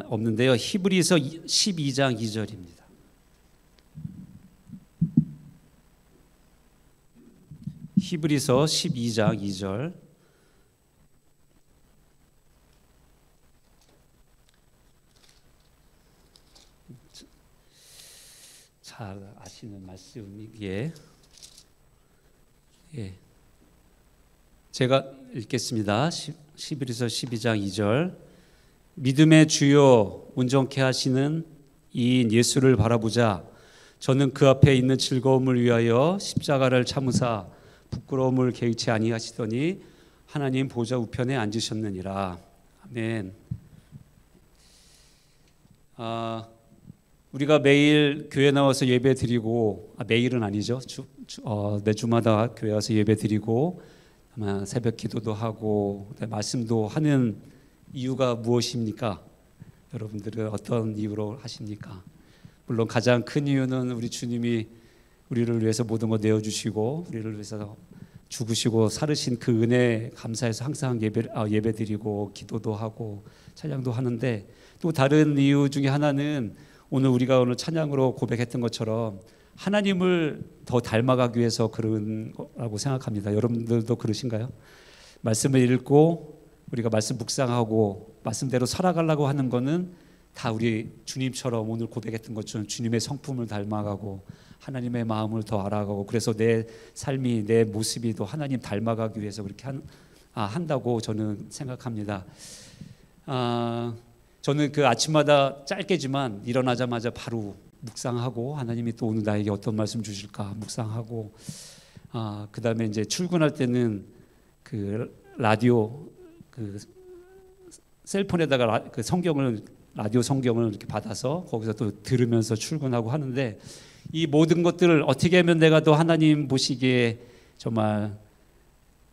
없는데요. 히브리서 12장 2절입니다. 히브리서 12장 2절. 잘 아시는 말씀이기에 제가 읽겠습니다. 히브리서 12장 2절. 믿음의 주요 온전케 하시는 이인 예수를 바라보자. 저는 그 앞에 있는 즐거움을 위하여 십자가를 참으사 부끄러움을 개의치 아니하시더니 하나님 보좌 우편에 앉으셨느니라. 아멘. 우리가 매일 교회 나와서 예배 드리고, 매일은 아니죠. 매주마다 교회 와서 예배 드리고 새벽 기도도 하고 말씀도 하는 이유가 무엇입니까? 여러분들은 어떤 이유로 하십니까? 물론 가장 큰 이유는 우리 주님이 우리를 위해서 모든 거 내어주시고 우리를 위해서 죽으시고 살으신 그 은혜에 감사해서 항상 예배 드리고 기도도 하고 찬양도 하는데, 또 다른 이유 중에 하나는 우리가 오늘 찬양으로 고백했던 것처럼 하나님을 더 닮아가기 위해서 그런 거라고 생각합니다. 여러분들도 그러신가요? 말씀을 읽고 우리가 말씀 묵상하고 말씀대로 살아가려고 하는 거는 다 우리 주님처럼 오늘 고백했던 것처럼 주님의 성품을 닮아가고 하나님의 마음을 더 알아가고, 그래서 내 삶이, 내 모습이 더 하나님 닮아가기 위해서 그렇게 한다고 저는 생각합니다. 저는 그 아침마다 짧게지만 일어나자마자 바로 묵상하고 하나님이 또 오늘 나에게 어떤 말씀 주실까 묵상하고, 그 다음에 이제 출근할 때는 그 라디오 그 셀폰에다가 그 성경을, 라디오 성경을 이렇게 받아서 거기서 또 들으면서 출근하고 하는데, 이 모든 것들을 어떻게 하면 내가 더 하나님 보시기에 정말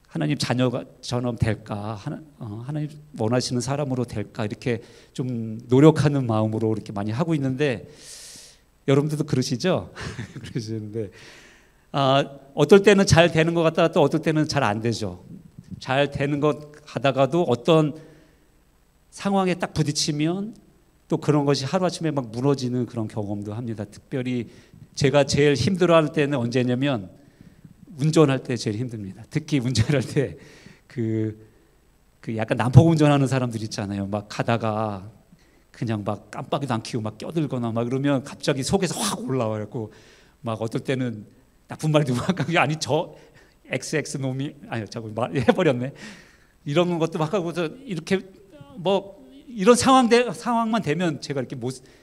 하나님 자녀처럼 될까, 하나님 원하시는 사람으로 될까, 이렇게 좀 노력하는 마음으로 이렇게 많이 하고 있는데, 여러분들도 그러시죠? 그러시는데 어떨 때는 잘 되는 것 같다가 또 어떨 때는 잘 안 되죠. 잘 되는 것 하다가도 어떤 상황에 딱 부딪히면 또 그런 것이 하루아침에 막 무너지는 그런 경험도 합니다. 특별히 제가 제일 힘들어할 때는 언제냐면 운전할 때 제일 힘듭니다. 특히 운전할 때 그 약간 난폭 운전하는 사람들 있잖아요. 막 가다가 그냥 막 깜빡이도 안 켜고 막 껴들거나 막 그러면 갑자기 속에서 확 올라와요. 막 어떨 때는 나쁜 말도 막 아니 저 XX 놈이 자꾸 해버렸네. 이런 것도 막 하고서 이렇게 뭐 이런 상황만 되면 제가 이렇게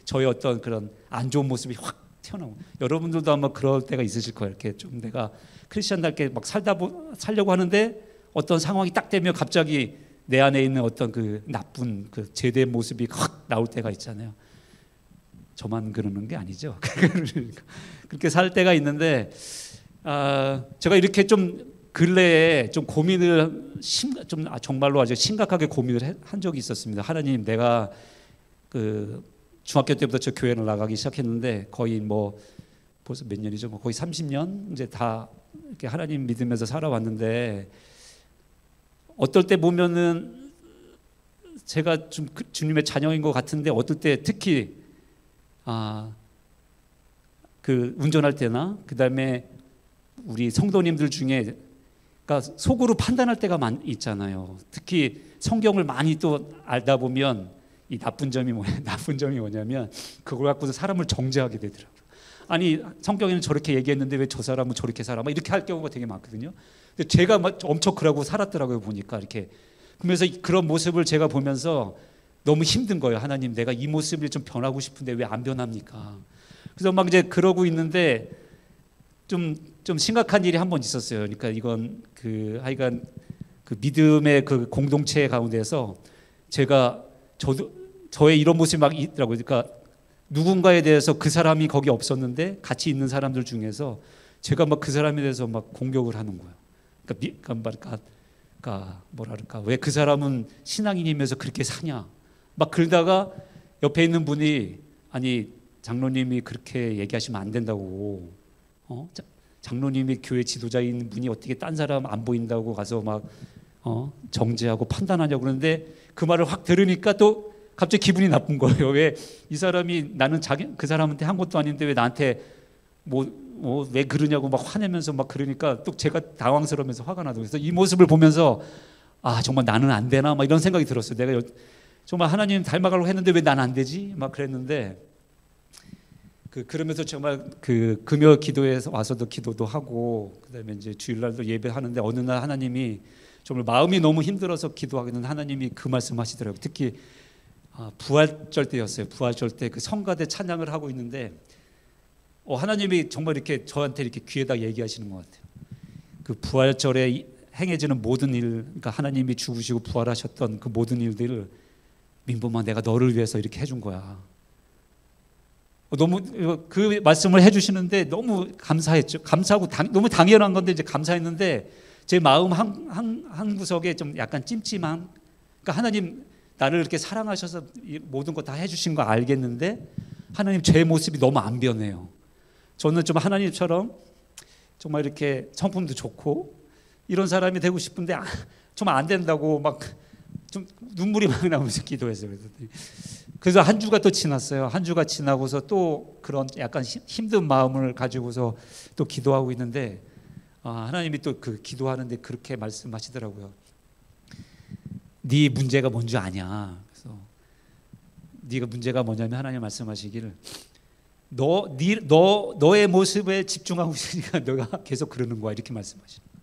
저의 어떤 그런 안 좋은 모습이 확 튀어나오고, 여러분들도 아마 그럴 때가 있으실 거예요. 이렇게 좀 내가 크리스천답게 막 살려고 하는데 어떤 상황이 딱 되면 갑자기 내 안에 있는 어떤 그 나쁜 그 제대의 모습이 확 나올 때가 있잖아요. 저만 그러는 게 아니죠. 그렇게 살 때가 있는데, 제가 이렇게 좀 근래에 좀 고민을 정말로 아주 심각하게 고민을 한 적이 있었습니다. 하나님, 내가 그 중학교 때부터 저 교회를 나가기 시작했는데 거의 뭐 벌써 몇 년이죠? 거의 30년 이제 다 이렇게 하나님 믿으면서 살아왔는데, 어떨 때 보면은 제가 좀 주님의 자녀인 것 같은데, 어떨 때 특히 그 운전할 때나 그 다음에 우리 성도님들 중에 그러니까 속으로 판단할 때가 있잖아요. 특히 성경을 많이 또 알다 보면 이 나쁜 점이 뭐냐면 그걸 갖고서 사람을 정죄하게 되더라고요. 아니 성경에는 저렇게 얘기했는데 왜 저 사람은 저렇게 살아? 막 이렇게 할 경우가 되게 많거든요. 근데 제가 막 엄청 그러고 살았더라고요. 보니까 이렇게. 그러면서 그런 모습을 제가 보면서 너무 힘든 거예요. 하나님, 내가 이 모습을 좀 변하고 싶은데 왜 안 변합니까? 그래서 막 이제 그러고 있는데 좀 심각한 일이 한 번 있었어요. 그러니까 이건 하여간 그 믿음의 그 공동체 가운데서 저의 이런 모습이 막 있더라고요. 그러니까 누군가에 대해서 그 사람이 거기 없었는데 같이 있는 사람들 중에서 제가 막 그 사람에 대해서 막 공격을 하는 거예요. 그러니까 뭐랄까, 왜 그 사람은 신앙인이면서 그렇게 사냐? 막 그러다가 옆에 있는 분이, 아니 장로님이 그렇게 얘기하시면 안 된다고. 장로님이 교회 지도자인 분이 어떻게 딴 사람 안 보인다고 가서 막 정죄하고 판단하냐고 그러는데, 그 말을 확 들으니까 또 갑자기 기분이 나쁜 거예요. 왜 이 사람이 나는 그 사람한테 한 것도 아닌데 왜 나한테 왜 그러냐고 막 화내면서 막 그러니까 또 제가 당황스러우면서 화가 나더라고요. 그래서 이 모습을 보면서 정말 나는 안 되나 막 이런 생각이 들었어요. 내가 정말 하나님 닮아가려고 했는데 왜 난 안 되지? 막 그랬는데 그러면서 정말 금요 기도에서 와서도 기도도 하고 그다음에 이제 주일날도 예배하는데 어느 날 하나님이 정말 마음이 너무 힘들어서 기도하기는 하나님이 그 말씀하시더라고요. 특히 부활절 때였어요. 부활절 때 그 성가대 찬양을 하고 있는데 하나님이 정말 이렇게 저한테 이렇게 귀에다 얘기하시는 것 같아요. 그 부활절에 행해지는 모든 일, 그러니까 하나님이 죽으시고 부활하셨던 그 모든 일들을 민범아 내가 너를 위해서 이렇게 해준 거야. 너무 그 말씀을 해주시는데 너무 감사했죠. 감사하고 너무 당연한 건데 이제 감사했는데 제 마음 한 구석에 좀 약간 찜찜한. 그러니까 하나님 나를 이렇게 사랑하셔서 모든 거 다 해주신 거 알겠는데 하나님 제 모습이 너무 안 변해요. 저는 좀 하나님처럼 정말 이렇게 성품도 좋고 이런 사람이 되고 싶은데 정말 안 된다고 막 좀 눈물이 막 나오면서 기도했어요. 그래서 한 주가 또 지났어요. 한 주가 지나고서 또 그런 약간 힘든 마음을 가지고서 또 기도하고 있는데 하나님이 또 그 기도하는데 그렇게 말씀하시더라고요. 네 문제가 뭔지 아냐. 그래서 네가 문제가 뭐냐면 하나님 말씀하시기를 너의 모습에 집중하고 있으니까 너가 계속 그러는 거야 이렇게 말씀하시는 거예요.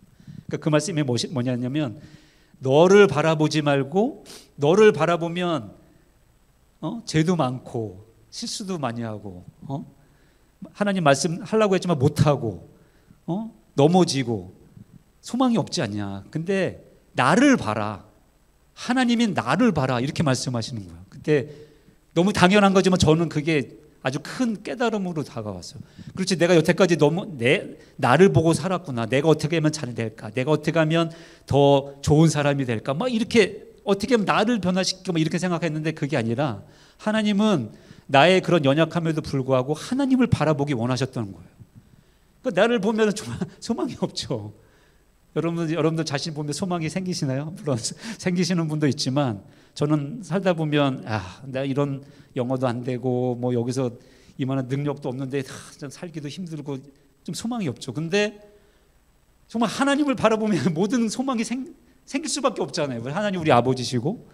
그러니까 그 말씀이 뭐냐면 너를 바라보지 말고 너를 바라보면 죄도 많고 실수도 많이 하고 하나님 말씀하려고 했지만 못하고 넘어지고 소망이 없지 않냐. 근데 나를 봐라. 하나님이 나를 봐라 이렇게 말씀하시는 거예요. 그때 너무 당연한 거지만 저는 그게 아주 큰 깨달음으로 다가왔어요. 그렇지 내가 여태까지 너무 나를 보고 살았구나. 내가 어떻게 하면 잘 될까? 내가 어떻게 하면 더 좋은 사람이 될까? 막 이렇게 어떻게 하면 나를 변화시키고 이렇게 생각했는데 그게 아니라 하나님은 나의 그런 연약함에도 불구하고 하나님을 바라보기 원하셨다는 거예요. 그러니까 나를 보면 정말 소망이 없죠. 여러분들 자신 보면 소망이 생기시나요? 물론 생기시는 분도 있지만 저는 살다 보면 내가 이런 영어도 안 되고 뭐 여기서 이만한 능력도 없는데 좀 살기도 힘들고 좀 소망이 없죠. 근데 정말 하나님을 바라보면 모든 소망이 생길 수밖에 없잖아요. 하나님 우리 아버지시고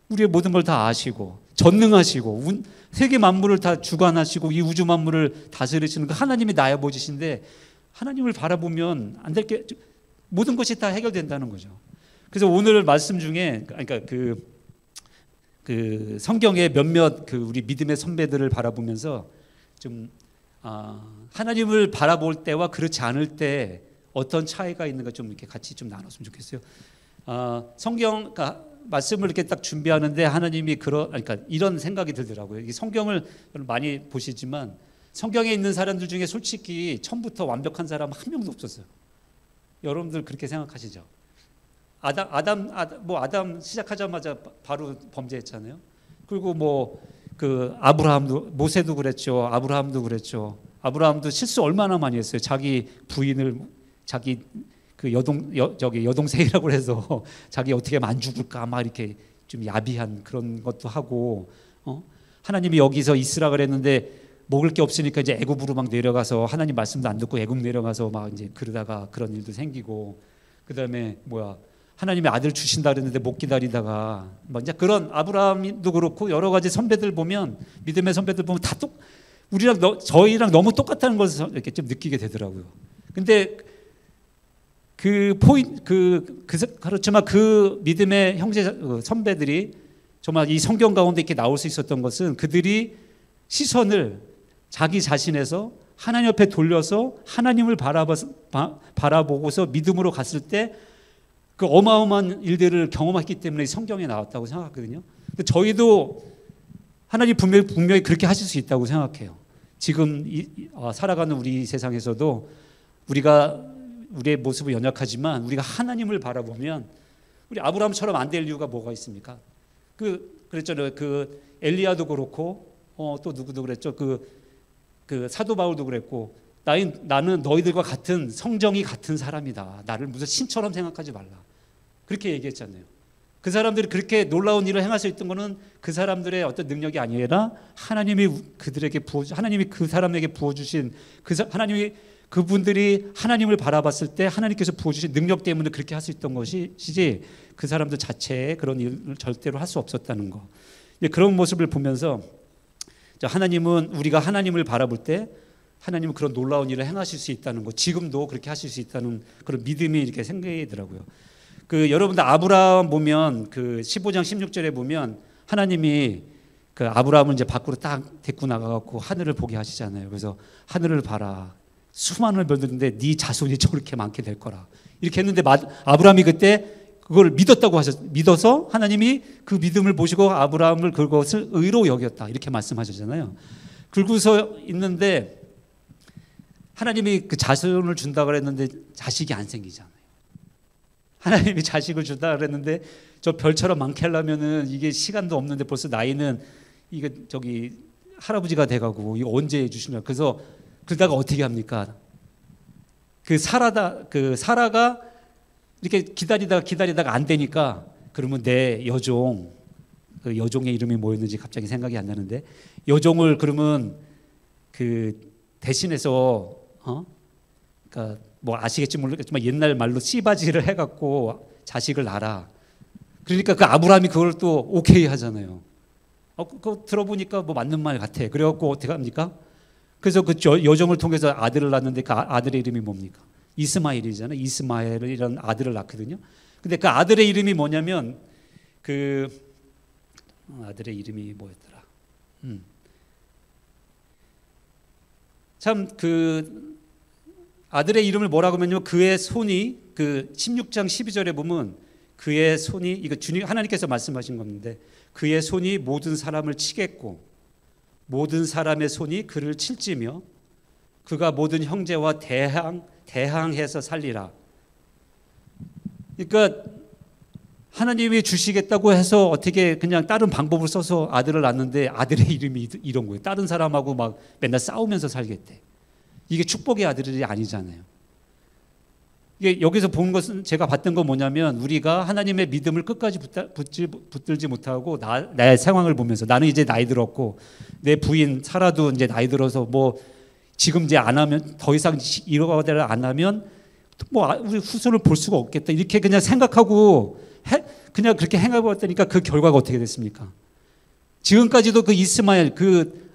우리의 모든 걸 다 아시고 전능하시고 세계 만물을 다 주관하시고 이 우주 만물을 다스리시는 그 하나님이 나의 아버지신데 하나님을 바라보면 안 될 게 모든 것이 다 해결된다는 거죠. 그래서 오늘 말씀 중에 그러니까 그 성경의 몇몇 우리 믿음의 선배들을 바라보면서 좀 하나님을 바라볼 때와 그렇지 않을 때 어떤 차이가 있는가 좀 이렇게 같이 좀 나눴으면 좋겠어요. 성경 말씀을 이렇게 딱 준비하는데 하나님이 그러니까 이런 생각이 들더라고요. 이 성경을 많이 보시지만 성경에 있는 사람들 중에 솔직히 처음부터 완벽한 사람 한 명도 없었어요. 여러분들 그렇게 생각하시죠? 아담 시작하자마자 바로 범죄했잖아요. 그리고 아브라함도 모세도 그랬죠. 아브라함도 그랬죠. 아브라함도 실수 얼마나 많이 했어요. 자기 부인을 자기 그 여동생이라고 해서 자기 어떻게 하면 안 죽을까 막 이렇게 좀 야비한 그런 것도 하고 하나님이 여기서 있으라 그랬는데 먹을 게 없으니까 이제 애굽으로 막 내려가서 하나님 말씀도 안 듣고 애굽 내려가서 막 이제 그러다가 그런 일도 생기고 그다음에 하나님의 아들 주신다 그랬는데 못 기다리다가 막 이제 그런 아브라함도 그렇고 여러 가지 선배들 보면 믿음의 선배들 보면 다 저희랑 너무 똑같다는 것을 이렇게 좀 느끼게 되더라고요. 근데 그렇지만 그 믿음의 형제 선배들이 정말 이 성경 가운데 이렇게 나올 수 있었던 것은 그들이 시선을 자기 자신에서 하나님 옆에 돌려서 하나님을 바라보고서 믿음으로 갔을 때 그 어마어마한 일들을 경험했기 때문에 성경에 나왔다고 생각하거든요. 저희도 하나님 분명히 그렇게 하실 수 있다고 생각해요. 지금 살아가는 우리 세상에서도 우리의 모습은 연약하지만 우리가 하나님을 바라보면 우리 아브라함처럼 안 될 이유가 뭐가 있습니까? 그랬잖아요. 엘리야도 그렇고 또 누구도 그랬죠. 그 사도 바울도 그랬고 나는 너희들과 같은 성정이 같은 사람이다. 나를 무슨 신처럼 생각하지 말라. 그렇게 얘기했잖아요. 그 사람들이 그렇게 놀라운 일을 행할 수 있던 것은 그 사람들의 어떤 능력이 아니라 하나님이 그들에게 하나님이 그 사람에게 부어주신 하나님이 그분들이 하나님을 바라봤을 때 하나님께서 부어주신 능력 때문에 그렇게 할 수 있던 것이지 그 사람들 자체에 그런 일을 절대로 할 수 없었다는 거. 그런 모습을 보면서 하나님은 우리가 하나님을 바라볼 때 하나님은 그런 놀라운 일을 행하실 수 있다는 거, 지금도 그렇게 하실 수 있다는 그런 믿음이 이렇게 생기더라고요. 여러분들 아브라함 보면 15장 16절에 보면 하나님이 아브라함을 이제 밖으로 딱 데리고 나가갖고 하늘을 보게 하시잖아요. 그래서 하늘을 봐라, 수많은 별들인데 네 자손이 저렇게 많게 될 거라 이렇게 했는데 아브라함이 그때 그걸 믿어서 하나님이 그 믿음을 보시고 아브라함을 그것을 의로 여겼다 이렇게 말씀하셨잖아요. 그러고서 있는데 하나님이 그 자손을 준다 그랬는데 자식이 안 생기잖아요. 하나님이 자식을 준다 그랬는데 저 별처럼 많게 하려면은 이게 시간도 없는데 벌써 나이는 이게 할아버지가 돼가고 이거 언제 해주시냐. 그래서 그러다가 어떻게 합니까? 사라가 이렇게 기다리다가 안 되니까 그러면 내 여종, 그 여종의 이름이 뭐였는지 갑자기 생각이 안 나는데 여종을 그러면 대신해서 그러니까 뭐 아시겠지 모르겠지만 옛날 말로 씨바지를 해갖고 자식을 낳아라. 그러니까 아브라함이 그걸 또 오케이 하잖아요. 그거 들어보니까 뭐 맞는 말 같아. 그래갖고 어떻게 합니까? 그래서 그 여종을 통해서 아들을 낳는데 그 아들의 이름이 뭡니까? 이스마엘이잖아요. 이스마엘이라는 아들을 낳거든요. 근데 그 아들의 이름이 뭐냐면 아들의 이름이 뭐였더라? 참 아들의 이름을 뭐라고 하면요, 그의 손이 16장 12절에 보면 그의 손이 이거 하나님께서 말씀하신 건데 그의 손이 모든 사람을 치겠고 모든 사람의 손이 그를 칠지며 그가 모든 형제와 대항해서 살리라. 그러니까 하나님이 주시겠다고 해서 어떻게 그냥 다른 방법을 써서 아들을 낳는데 아들의 이름이 이런 거예요. 다른 사람하고 막 맨날 싸우면서 살겠대. 이게 축복의 아들이 아니잖아요. 이게 여기서 본 것은 제가 봤던 건 뭐냐면 우리가 하나님의 믿음을 끝까지 붙들지 못하고 나의 상황을 보면서 나는 이제 나이 들었고 내 부인 사라도 이제 나이 들어서 뭐 지금 이제 안 하면 더 이상 이러고들 안 하면 뭐 우리 후손을 볼 수가 없겠다 이렇게 그냥 생각하고 그냥 그렇게 행하고 왔다니까 그 결과가 어떻게 됐습니까? 지금까지도 그 이스마엘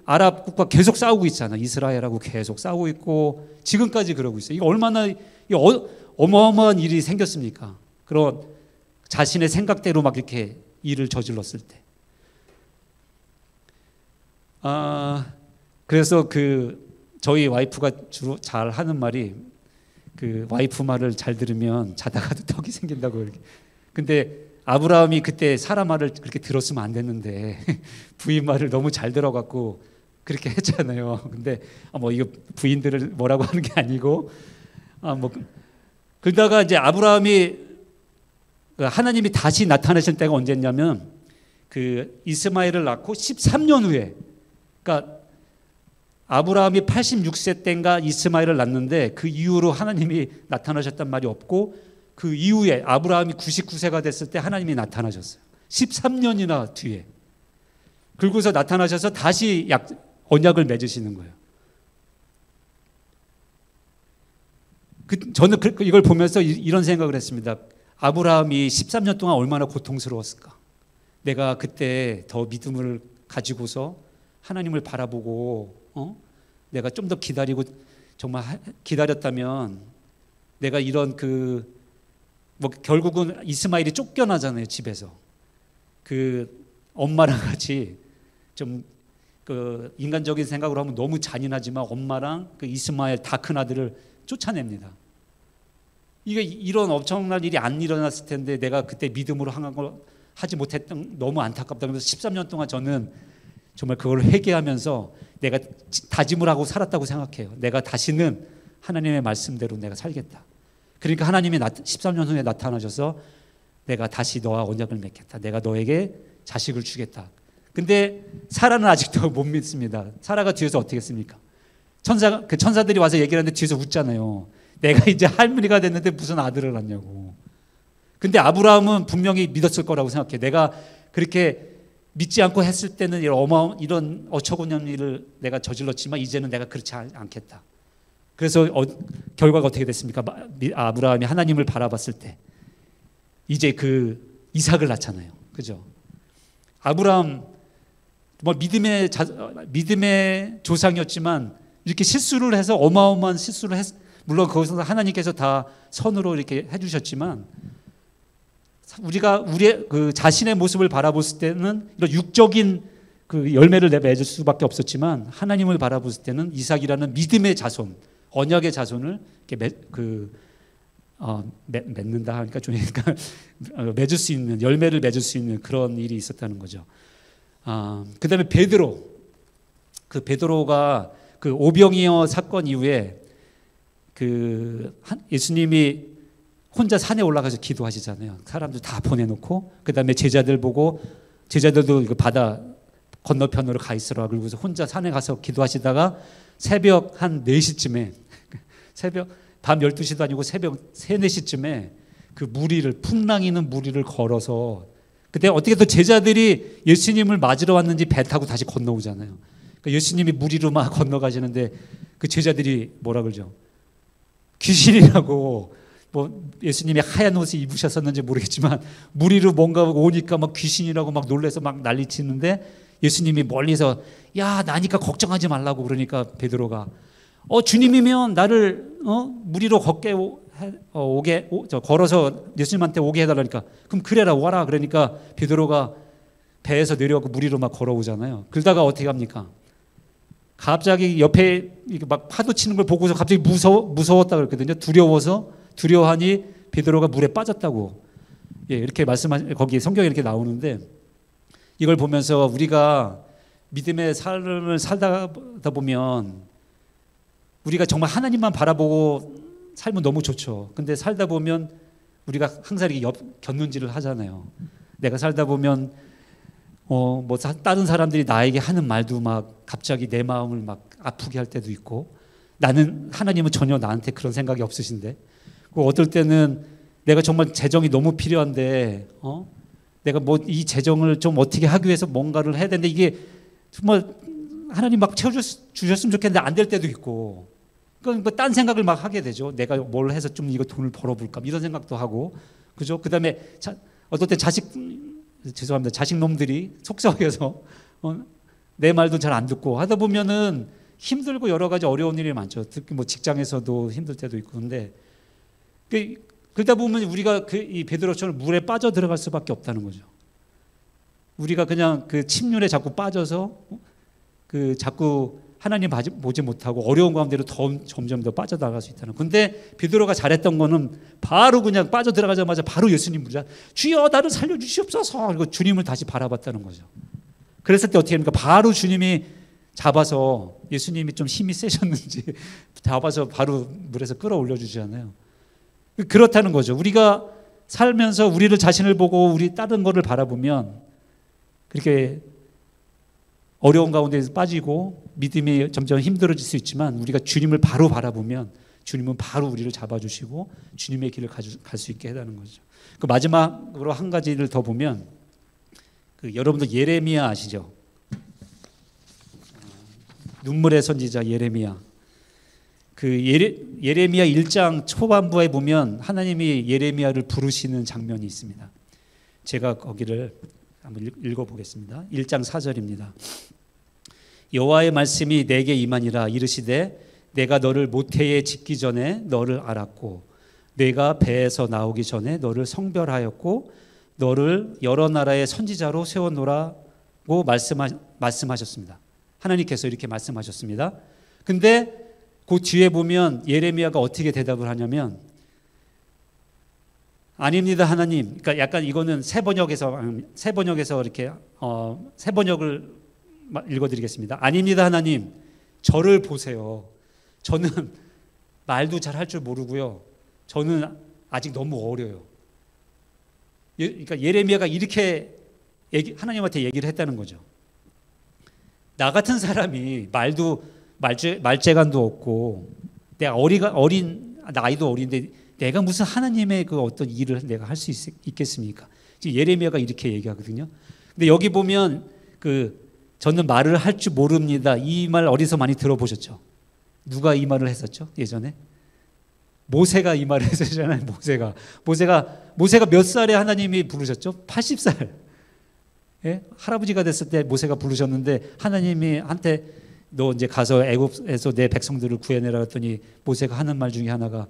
아랍 국가 계속 싸우고 있잖아. 이스라엘하고 계속 싸우고 있고 지금까지 그러고 있어요. 이거 얼마나 어마어마한 일이 생겼습니까? 그런 자신의 생각대로 막 이렇게 일을 저질렀을 때. 그래서 저희 와이프가 주로 잘 하는 말이 와이프 말을 잘 들으면 자다가도 떡이 생긴다고 이렇게. 근데 아브라함이 그때 사라 말을 그렇게 들었으면 안 됐는데 부인 말을 너무 잘 들어갖고 그렇게 했잖아요. 근데 뭐 이거 부인들을 뭐라고 하는 게 아니고 그러다가 이제 하나님이 다시 나타나실 때가 언제냐면 이스마엘을 낳고 13년 후에, 그러니까 아브라함이 86세 때인가 이스마엘을 낳는데 그 이후로 하나님이 나타나셨단 말이 없고 그 이후에 아브라함이 99세가 됐을 때 하나님이 나타나셨어요. 13년이나 뒤에. 그러고서 나타나셔서 다시 언약을 맺으시는 거예요. 저는 이걸 보면서 이런 생각을 했습니다. 아브라함이 13년 동안 얼마나 고통스러웠을까. 내가 그때 더 믿음을 가지고서 하나님을 바라보고 내가 좀 더 기다리고 정말 기다렸다면 내가 이런 뭐 결국은 이스마엘이 쫓겨나잖아요. 집에서 엄마랑 같이 좀 인간적인 생각으로 하면 너무 잔인하지만 엄마랑 이스마엘 다 큰 아들을 쫓아냅니다. 이런 엄청난 일이 안 일어났을 텐데 내가 그때 믿음으로 하지 못했던 너무 안타깝다. 그래서 13년 동안 저는 정말 그걸 회개하면서 내가 다짐을 하고 살았다고 생각해요. 내가 다시는 하나님의 말씀대로 내가 살겠다. 그러니까 하나님이 13년 후에 나타나셔서 내가 다시 너와 언약을 맺겠다. 내가 너에게 자식을 주겠다. 근데 사라는 아직도 못 믿습니다. 사라가 뒤에서 어떻게 했습니까? 천사들이 와서 얘기를 하는데 뒤에서 웃잖아요. 내가 이제 할머니가 됐는데 무슨 아들을 낳냐고. 근데 아브라함은 분명히 믿었을 거라고 생각해. 내가 그렇게 믿지 않고 했을 때는 이런 어처구니없는 일을 내가 저질렀지만 이제는 내가 그렇지 않겠다. 그래서 결과가 어떻게 됐습니까? 아브라함이 하나님을 바라봤을 때 이제 그 이삭을 낳잖아요. 그죠? 아브라함 뭐 믿음의 조상이었지만 이렇게 실수를 해서 어마어마한 실수를 물론 거기서 하나님께서 다 선으로 이렇게 해주셨지만 우리가 우리의 그 자신의 모습을 바라봤을 때는 이런 육적인 그 열매를 맺을 수밖에 없었지만 하나님을 바라봤을 때는 이삭이라는 믿음의 자손, 언약의 자손을 이렇게 맺는다 하니까 좀 그러니까 맺을 수 있는 열매를 맺을 수 있는 그런 일이 있었다는 거죠. 그다음에 베드로가 그 오병이어 사건 이후에 예수님이 혼자 산에 올라가서 기도하시잖아요. 사람들 다 보내놓고 그다음에 제자들도 그 바다 건너편으로 가 있으라 그러고서 혼자 산에 가서 기도하시다가 새벽 한 4시쯤에 밤 12시도 아니고 새벽 3, 4시쯤에 그 풍랑이는 무리를 걸어서 그때 어떻게 또 제자들이 예수님을 맞으러 왔는지 배 타고 다시 건너오잖아요. 그러니까 예수님이 무리로 막 건너가시는데 그 제자들이 뭐라 그러죠? 귀신이라고 뭐 예수님이 하얀 옷을 입으셨었는지 모르겠지만 무리로 뭔가 오니까 막 귀신이라고 막 놀래서 막 난리치는데 예수님이 멀리서 야 나니까 걱정하지 말라고 그러니까 베드로가 주님이면 나를 무리로 걸어서 예수님한테 오게 해달라니까 그럼 그래라 와라 그러니까 베드로가 배에서 내려가고 무리로 막 걸어오잖아요. 그러다가 어떻게 합니까? 갑자기 옆에 막 파도 치는 걸 보고서 갑자기 무서웠다 그랬거든요. 두려워하니 베드로가 물에 빠졌다고. 예, 이렇게 거기 성경에 이렇게 나오는데 이걸 보면서 우리가 믿음의 삶을 살다 보면 우리가 정말 하나님만 바라보고 살면 너무 좋죠. 근데 살다 보면 우리가 항상 이렇게 곁눈질을 하잖아요. 내가 살다 보면 뭐 다른 사람들이 나에게 하는 말도 막 갑자기 내 마음을 막 아프게 할 때도 있고 하나님은 전혀 나한테 그런 생각이 없으신데 어떨 때는 내가 정말 재정이 너무 필요한데 내가 뭐 이 재정을 좀 어떻게 하기 위해서 뭔가를 해야 되는데 이게 정말 하나님 막 채워주셨으면 좋겠는데 안 될 때도 있고 그러니까 딴 생각을 막 하게 되죠. 내가 뭘 해서 좀 이거 돈을 벌어볼까 이런 생각도 하고 그죠? 그다음에 어떨 때 자식 놈들이 속썩여서 내 말도 잘 안 듣고 하다 보면은 힘들고 여러 가지 어려운 일이 많죠. 특히 뭐 직장에서도 힘들 때도 있고 근데 그러다 보면 우리가 이 베드로처럼 물에 빠져 들어갈 수밖에 없다는 거죠. 우리가 그냥 그 침륜에 자꾸 빠져서 자꾸 하나님 보지 못하고 어려운 가운데로 점점 더 빠져나갈 수 있다는. 근데 베드로가 잘했던 거는 바로 그냥 빠져 들어가자마자 바로 예수님 부르자. 주여 나를 살려주시옵소서. 그리고 주님을 다시 바라봤다는 거죠. 그랬을 때 어떻게 합니까? 바로 주님이 잡아서 예수님이 좀 힘이 세셨는지 잡아서 바로 물에서 끌어올려 주잖아요. 그렇다는 거죠. 우리가 살면서 우리를 자신을 보고 우리 다른 거를 바라보면 그렇게 어려운 가운데서 빠지고 믿음이 점점 힘들어질 수 있지만 우리가 주님을 바로 바라보면 주님은 바로 우리를 잡아주시고 주님의 길을 갈 수 있게 해다는 거죠. 그 마지막으로 한 가지를 더 보면 여러분들 예레미야 아시죠? 눈물의 선지자 예레미야. 예레미야 1장 초반부에 보면 하나님이 예레미야를 부르시는 장면이 있습니다. 제가 거기를 한번 읽어보겠습니다. 1장 4절입니다. 여호와의 말씀이 내게 임하니라. 이르시되 내가 너를 모태에 짓기 전에 너를 알았고 내가 배에서 나오기 전에 너를 성별하였고 너를 여러 나라의 선지자로 세워놓으라고 말씀하셨습니다. 하나님께서 이렇게 말씀하셨습니다. 근데 그 뒤에 보면 예레미야가 어떻게 대답을 하냐면 아닙니다 하나님. 그러니까 약간 이거는 새 번역에서 이렇게 새 번역을 읽어드리겠습니다. 아닙니다 하나님, 저를 보세요. 저는 말도 잘 할 줄 모르고요. 저는 아직 너무 어려요. 그러니까 예레미야가 이렇게 하나님한테 얘기를 했다는 거죠. 나 같은 사람이 말재간도 없고 내가 어린 나이도 어린데 내가 무슨 하나님의 그 어떤 일을 내가 할 수 있겠습니까? 지금 예레미야가 이렇게 얘기하거든요. 근데 여기 보면 저는 말을 할 줄 모릅니다. 이 말 어디서 많이 들어보셨죠? 누가 이 말을 했었죠? 예전에 모세가 이 말을 했었잖아요. 모세가 몇 살에 하나님이 부르셨죠? 80살. 예? 할아버지가 됐을 때 모세가 부르셨는데 하나님이 한테 너 이제 가서 애굽에서 내 백성들을 구해내라 했더니 모세가 하는 말 중에 하나가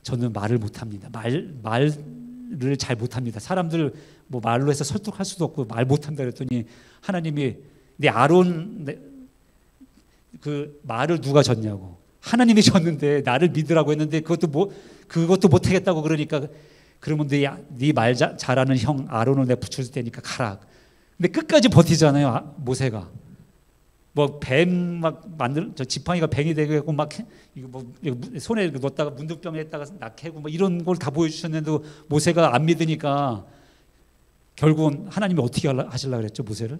저는 말을 못합니다. 말을 잘 못합니다. 사람들 뭐 말로 해서 설득할 수도 없고 말 못한다 그랬더니 하나님이 내 아론 그 말을 누가 졌냐고. 하나님이 졌는데 나를 믿으라고 했는데 그것도 못하겠다고 그러니까 그러면 네 말 잘하는 형 아론을 내가 붙일 테니까 가라. 근데 끝까지 버티잖아요. 모세가 뭐 뱀 막 저 지팡이가 뱀이 되고 막 이거 뭐 손에 넣었다가 문득병에다가 낙해고 뭐 이런 걸 다 보여주셨는데도 모세가 안 믿으니까 결국은 하나님이 어떻게 하시려고 그랬죠? 모세를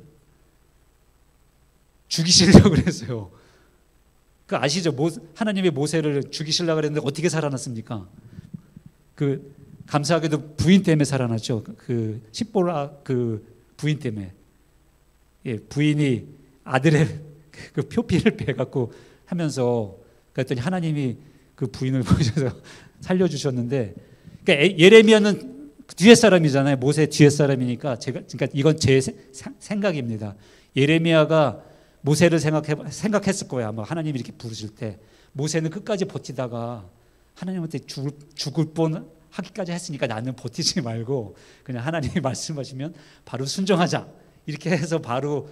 죽이시려고 그랬어요. 그 아시죠? 하나님이 모세를 죽이시려고 그랬는데 어떻게 살아났습니까? 감사하게도 부인 때문에 살아났죠. 십보라 부인 때문에. 예, 부인이 아들의 그 표피를 빼갖고 하면서 그랬더니 하나님이 그 부인을 보셔서 살려주셨는데, 그러니까 예레미야는 뒤에 사람이잖아요. 모세 뒤에 사람이니까 그러니까 이건 제 생각입니다. 예레미야가 모세를 생각했을 거예요. 아마 하나님이 이렇게 부르실 때 모세는 끝까지 버티다가 하나님한테 죽을 뻔 하기까지 했으니까 나는 버티지 말고 그냥 하나님이 말씀하시면 바로 순종하자 이렇게 해서 바로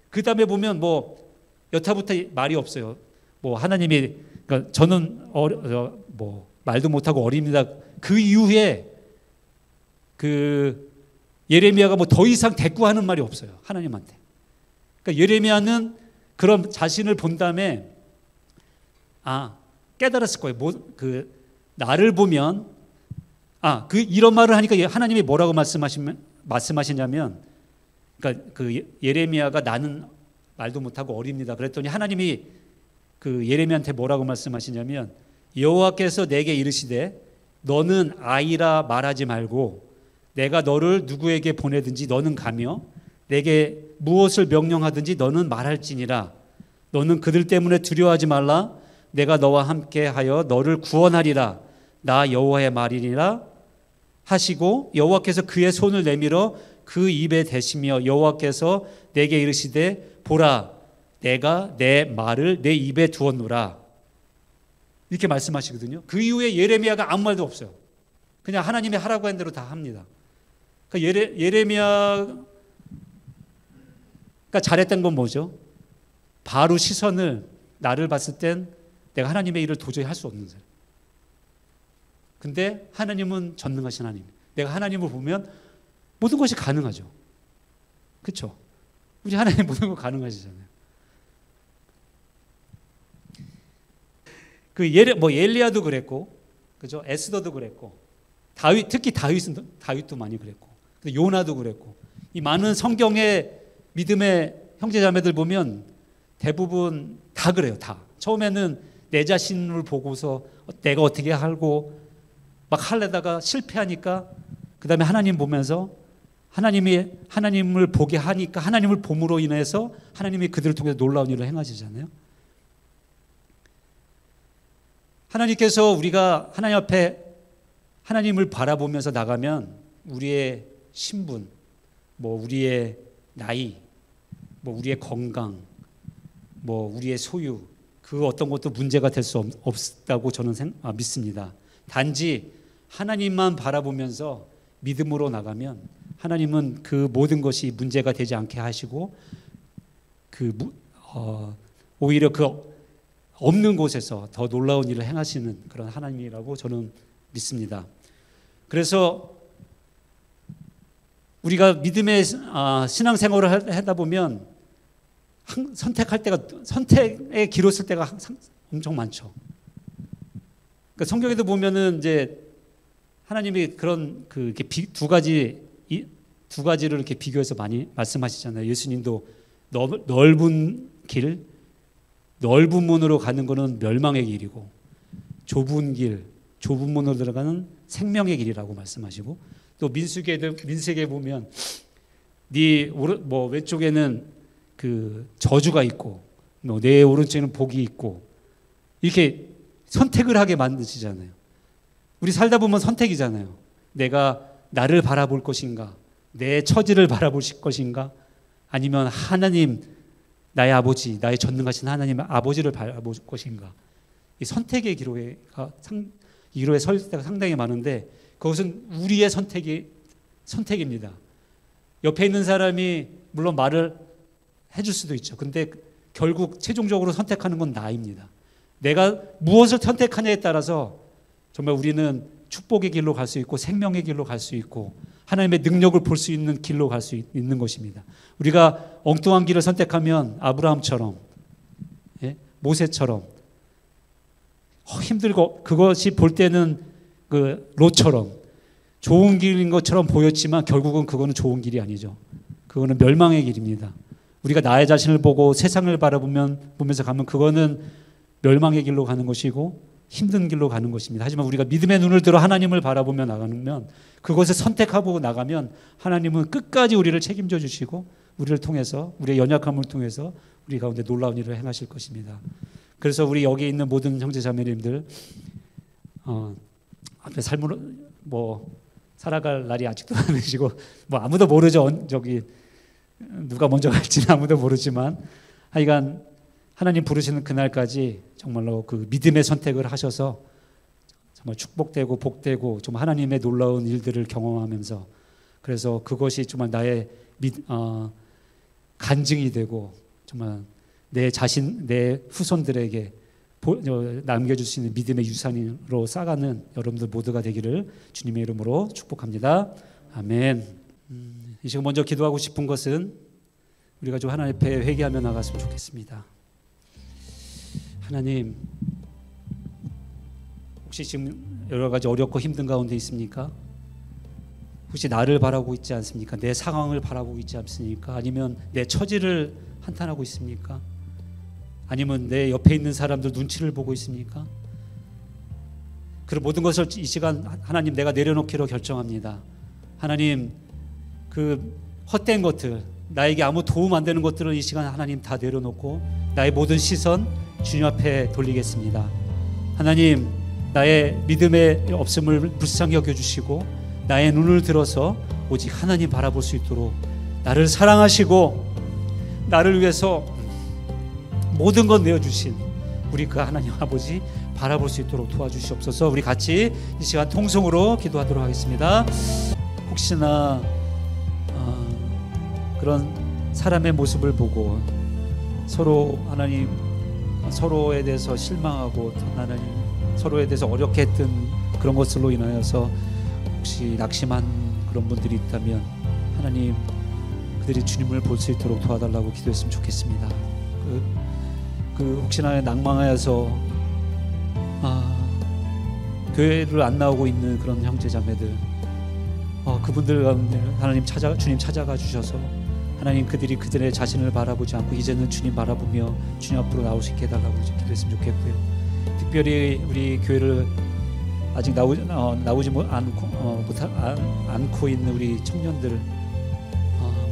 그 다음에 보면 뭐 여타부터 말이 없어요. 뭐 하나님이 그러니까 저는 뭐 말도 못하고 어립니다. 그 이후에 예레미야가 뭐 더 이상 대꾸하는 말이 없어요. 하나님한테. 그러니까 예레미야는 그런 자신을 본 다음에 깨달았을 거예요. 나를 보면 이런 말을 하니까 하나님이 뭐라고 말씀하시냐면 그러니까 예레미야가 나는 말도 못하고 어립니다. 그랬더니 하나님이 예레미야한테 뭐라고 말씀하시냐면 여호와께서 내게 이르시되 너는 아이라 말하지 말고 내가 너를 누구에게 보내든지 너는 가며 내게 무엇을 명령하든지 너는 말할지니라. 너는 그들 때문에 두려워하지 말라. 내가 너와 함께하여 너를 구원하리라. 나 여호와의 말이니라 하시고 여호와께서 그의 손을 내밀어 그 입에 대시며 여호와께서 내게 이르시되 보라 내가 내 말을 내 입에 두었노라. 이렇게 말씀하시거든요. 그 이후에 예레미야가 아무 말도 없어요. 그냥 하나님이 하라고 한 대로 다 합니다. 그러니까 예레미야가 잘했던 건 뭐죠? 바로 시선을 나를 봤을 땐 내가 하나님의 일을 도저히 할 수 없는 사람. 근데 하나님은 전능하신 하나님. 내가 하나님을 보면 모든 것이 가능하죠. 그렇죠? 우리 하나님 모든 거 가능하시잖아요. 엘리야도 그랬고, 그죠? 에스더도 그랬고, 특히 다윗도 많이 그랬고, 요나도 그랬고, 이 많은 성경의 믿음의 형제자매들 보면 대부분 다 그래요. 다 처음에는 내 자신을 보고서 내가 어떻게 하고 막 하려다가 실패하니까 그 다음에 하나님 보면서 하나님을 보게 하니까 하나님을 봄으로 인해서 하나님이 그들을 통해서 놀라운 일을 행하시잖아요. 하나님께서 우리가 하나님 앞에 하나님을 바라보면서 나가면 우리의 신분, 뭐 우리의 나이, 뭐 우리의 건강, 뭐 우리의 소유, 그 어떤 것도 문제가 될 수 없다고 저는 믿습니다. 단지 하나님만 바라보면서 믿음으로 나가면 하나님은 그 모든 것이 문제가 되지 않게 하시고 오히려 없는 곳에서 더 놀라운 일을 행하시는 그런 하나님이라고 저는 믿습니다. 그래서 우리가 믿음의 신앙생활을 하다 보면 선택에 길을 쓸 때가 항상 엄청 많죠. 그러니까 성경에도 보면은 이제 하나님이 그런 두 가지를 이렇게 비교해서 많이 말씀하시잖아요. 예수님도 넓은 문으로 가는 것은 멸망의 길이고 좁은 길, 좁은 문으로 들어가는 생명의 길이라고 말씀하시고, 또 민수기에 보면 뭐 왼쪽에는 그 저주가 있고 내 오른쪽에는 복이 있고, 이렇게 선택을 하게 만드시잖아요. 우리 살다 보면 선택이잖아요. 내가 나를 바라볼 것인가, 내 처지를 바라볼 것인가, 아니면 하나님, 나의 아버지, 나의 전능하신 하나님 아버지를 바라볼 것인가. 이 선택의 기로에 설 때가 상당히 많은데, 그것은 우리의 선택입니다. 옆에 있는 사람이 물론 말을 해줄 수도 있죠. 근데 결국 최종적으로 선택하는 건 나입니다. 내가 무엇을 선택하냐에 따라서 정말 우리는 축복의 길로 갈 수 있고 생명의 길로 갈 수 있고 하나님의 능력을 볼 수 있는 길로 갈 수 있는 것입니다. 우리가 엉뚱한 길을 선택하면 아브라함처럼, 모세처럼 힘들고, 그것이 볼 때는 그 롯처럼 좋은 길인 것처럼 보였지만 결국은 그거는 좋은 길이 아니죠. 그거는 멸망의 길입니다. 우리가 나의 자신을 보고 세상을 보면서 가면 그거는 멸망의 길로 가는 것이고 힘든 길로 가는 것입니다. 하지만 우리가 믿음의 눈을 들어 하나님을 바라보며 나가면, 그것을 선택하고 나가면 하나님은 끝까지 우리를 책임져 주시고 우리를 통해서, 우리의 연약함을 통해서 우리 가운데 놀라운 일을 행하실 것입니다. 그래서 우리 여기 있는 모든 형제 자매님들, 앞에 삶으로 살아갈 날이 아직도 안 되시고 아무도 모르죠. 누가 먼저 갈지는 아무도 모르지만, 하여간 하나님 부르시는 그날까지 정말로 그 믿음의 선택을 하셔서 정말 축복되고 복되고 좀 하나님의 놀라운 일들을 경험하면서, 그래서 그것이 정말 나의 간증이 되고 정말 내 자신, 내 후손들에게 남겨줄 수 있는 믿음의 유산으로 쌓아가는 여러분들 모두가 되기를 주님의 이름으로 축복합니다. 아멘. 이 시간 먼저 기도하고 싶은 것은 우리가 좀 하나님 앞에 회개하며 나갔으면 좋겠습니다. 하나님, 혹시 지금 여러 가지 어렵고 힘든 가운데 있습니까? 혹시 나를 바라고 있지 않습니까? 내 상황을 바라고 있지 않습니까? 아니면 내 처지를 한탄하고 있습니까? 아니면 내 옆에 있는 사람들 눈치를 보고 있습니까? 그 모든 것을 이 시간 하나님 내가 내려놓기로 결정합니다. 하나님, 그 헛된 것들, 나에게 아무 도움 안 되는 것들은 이 시간 하나님 다 내려놓고 나의 모든 시선 주님 앞에 돌리겠습니다. 하나님, 나의 믿음의 없음을 불쌍히 여겨주시고 나의 눈을 들어서 오직 하나님 바라볼 수 있도록, 나를 사랑하시고 나를 위해서 모든 것 내어주신 우리 그 하나님 아버지 바라볼 수 있도록 도와주시옵소서. 우리 같이 이 시간 통성으로 기도하도록 하겠습니다. 혹시나 그런 사람의 모습을 보고 서로 하나님, 서로에 대해서 실망하고 하나님, 서로에 대해서 어렵게 했던 그런 것들로 인하여서 혹시 낙심한 그런 분들이 있다면 하나님, 그들이 주님을 볼 수 있도록 도와달라고 기도했으면 좋겠습니다. 혹시나 낭망하여서 교회를 안 나오고 있는 그런 형제 자매들, 그분들 가운데 하나님 주님 찾아가 주셔서 하나님, 그들의 자신을 바라보지 않고 이제는 주님 바라보며 주님 앞으로 나올 수 있게 해달라고 기도했으면 좋겠고요. 특별히 우리 교회를 아직 나오지 않고 있는 우리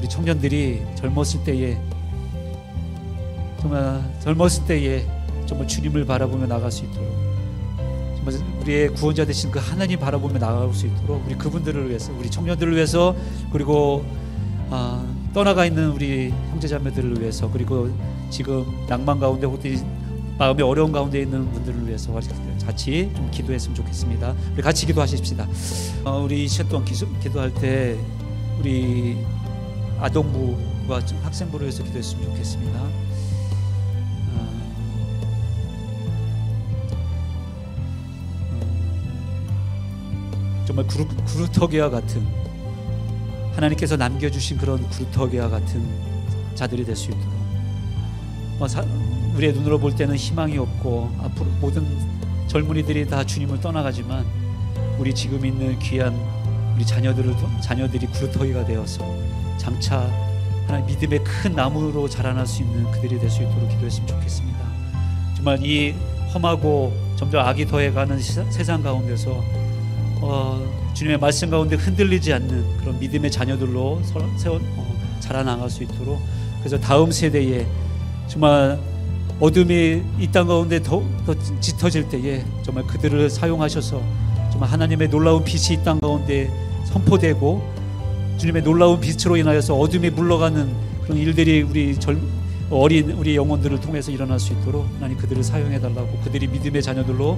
청년들이 젊었을 때에 정말 주님을 바라보며 나갈 수 있도록, 정말 우리의 구원자 되신 그 하나님 바라보며 나갈 수 있도록 우리 그분들을 위해서, 우리 청년들을 위해서, 그리고 떠나가 있는 우리 형제자매들을 위해서, 그리고 지금 낭만 가운데 혹시 마음이 어려운 가운데 있는 분들을 위해서 같이 좀 기도했으면 좋겠습니다. 우리 같이 기도하십시다. 우리 이 시간 동안 기도할 때 우리 아동부와 학생부를 위해서 기도했으면 좋겠습니다. 정말 구루터기와 같은, 하나님께서 남겨주신 그런 구루터기와 같은 자들이 될 수 있도록, 우리의 눈으로 볼 때는 희망이 없고 앞으로 모든 젊은이들이 다 주님을 떠나가지만 우리 지금 있는 귀한 우리 자녀들이 구루터기가 되어서 장차 하나님 믿음의 큰 나무로 자라날 수 있는 그들이 될 수 있도록 기도했으면 좋겠습니다. 정말 이 험하고 점점 악이 더해가는 세상 가운데서 주님의 말씀 가운데 흔들리지 않는 그런 믿음의 자녀들로 자라나갈 수 있도록, 그래서 다음 세대에 정말 어둠이 이 땅 가운데 더 짙어질 때에 정말 그들을 사용하셔서 정말 하나님의 놀라운 빛이 이 땅 가운데 선포되고 주님의 놀라운 빛으로 인하여서 어둠이 물러가는 그런 일들이 어린 우리 영혼들을 통해서 일어날 수 있도록 하나님 그들을 사용해 달라고, 그들이 믿음의 자녀들로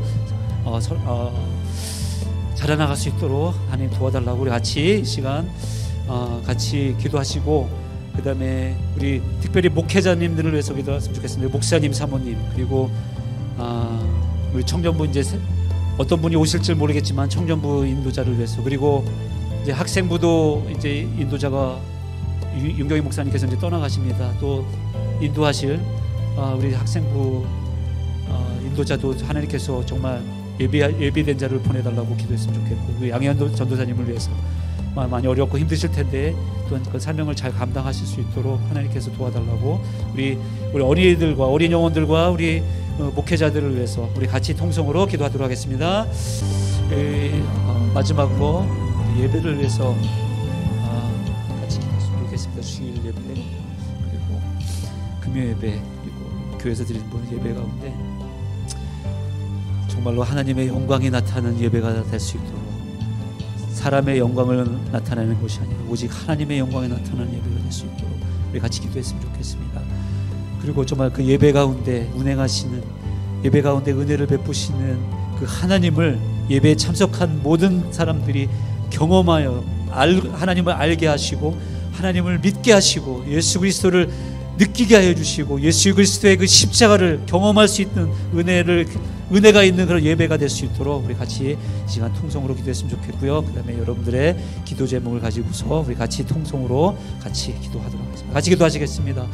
자라나갈 수 있도록 하나님 도와달라고 우리 같이 이 시간 같이 기도하시고, 그 다음에 우리 특별히 목회자님들을 위해서 기도했으면 좋겠습니다. 목사님, 사모님, 그리고 우리 청년부, 이제 어떤 분이 오실지 모르겠지만 청년부 인도자를 위해서, 그리고 이제 학생부도 이제 인도자가 윤경희 목사님께서 이제 떠나가십니다. 또 인도하실 우리 학생부 인도자도 하나님께서 정말 예비된 자를 보내달라고 기도했으면 좋겠고, 우리 양현 전도사님을 위해서 많이 어렵고 힘드실 텐데 또한 그 사명을 잘 감당하실 수 있도록 하나님께서 도와달라고, 우리 어린이들과 어린 영혼들과 우리 목회자들을 위해서 우리 같이 통성으로 기도하도록 하겠습니다. 마지막으로 예배를 위해서 같이 기도했으면 좋겠습니다. 주일 예배, 그리고 금요 예배, 그리고 교회에서 드리는 모든 예배 가운데 정말로 하나님의 영광이 나타나는 예배가 될 수 있도록, 사람의 영광을 나타내는 것이 아니라 오직 하나님의 영광이 나타나는 예배가 될 수 있도록 우리 같이 기도했으면 좋겠습니다. 그리고 정말 그 예배 가운데 운행하시는, 예배 가운데 은혜를 베푸시는 그 하나님을 예배에 참석한 모든 사람들이 경험하여 하나님을 알게 하시고, 하나님을 믿게 하시고, 예수 그리스도를 느끼게 하여 주시고, 예수 그리스도의 그 십자가를 경험할 수 있는 은혜가 있는 그런 예배가 될 수 있도록 우리 같이 이 시간 통성으로 기도했으면 좋겠고요. 그 다음에 여러분들의 기도 제목을 가지고서 우리 같이 통성으로 같이 기도하도록 하겠습니다. 같이 기도하시겠습니다.